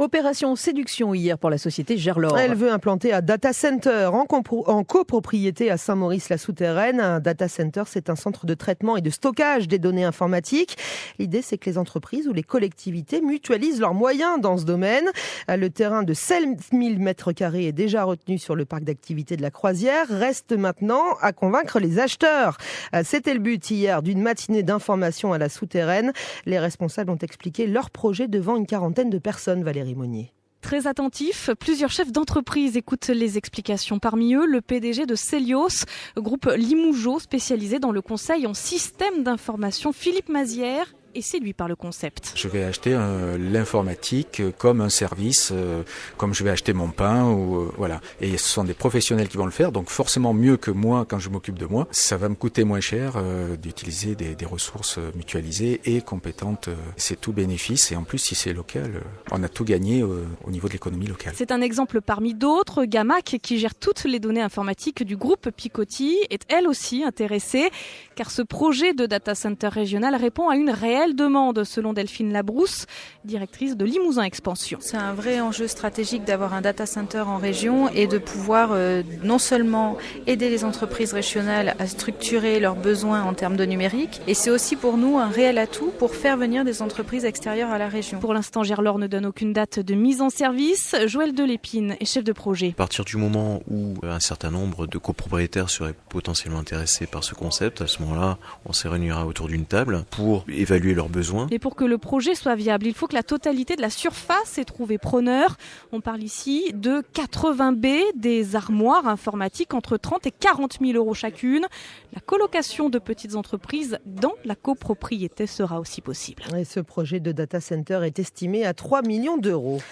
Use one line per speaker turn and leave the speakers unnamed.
Opération séduction hier pour la société Gerlor.
Elle veut implanter un data center en copropriété à Saint-Maurice-la-Souterraine. Un data center, c'est un centre de traitement et de stockage des données informatiques. L'idée, c'est que les entreprises ou les collectivités mutualisent leurs moyens dans ce domaine. Le terrain de 7000 m² est déjà retenu sur le parc d'activités de la Croisière. Reste maintenant à convaincre les acheteurs. C'était le but hier d'une matinée d'information à la Souterraine. Les responsables ont expliqué leur projet devant une quarantaine de personnes, Valérie Monnier.
Très attentif, plusieurs chefs d'entreprise écoutent les explications. Parmi eux, le PDG de Celios, groupe Limougeot spécialisé dans le conseil en système d'information, Philippe Mazière, est séduit par le concept.
Je vais acheter l'informatique comme un service, comme je vais acheter mon pain, voilà. Et ce sont des professionnels qui vont le faire, donc forcément mieux que moi quand je m'occupe de moi. Ça va me coûter moins cher d'utiliser des ressources mutualisées et compétentes. C'est tout bénéfice et en plus si c'est local, on a tout gagné au niveau de l'économie locale.
C'est un exemple parmi d'autres. Gamac, qui gère toutes les données informatiques du groupe Picoty, est elle aussi intéressée car ce projet de data center régional répond à une réelle demande, selon Delphine Labrousse, directrice de Limousin Expansion.
C'est un vrai enjeu stratégique d'avoir un data center en région et de pouvoir non seulement aider les entreprises régionales à structurer leurs besoins en termes de numérique, et c'est aussi pour nous un réel atout pour faire venir des entreprises extérieures à la région.
Pour l'instant, Gerlor ne donne aucune date de mise en service. Joël Delépine est chef de projet.
À partir du moment où un certain nombre de copropriétaires seraient potentiellement intéressés par ce concept, à ce moment-là, on se réunira autour d'une table pour évaluer leurs besoins.
Et pour que le projet soit viable, il faut que la totalité de la surface ait trouvé preneur. On parle ici de 80 baies, des armoires informatiques entre 30 et 40 000 euros chacune. La colocation de petites entreprises dans la copropriété sera aussi possible.
Et ce projet de data center est estimé à 3 millions d'euros.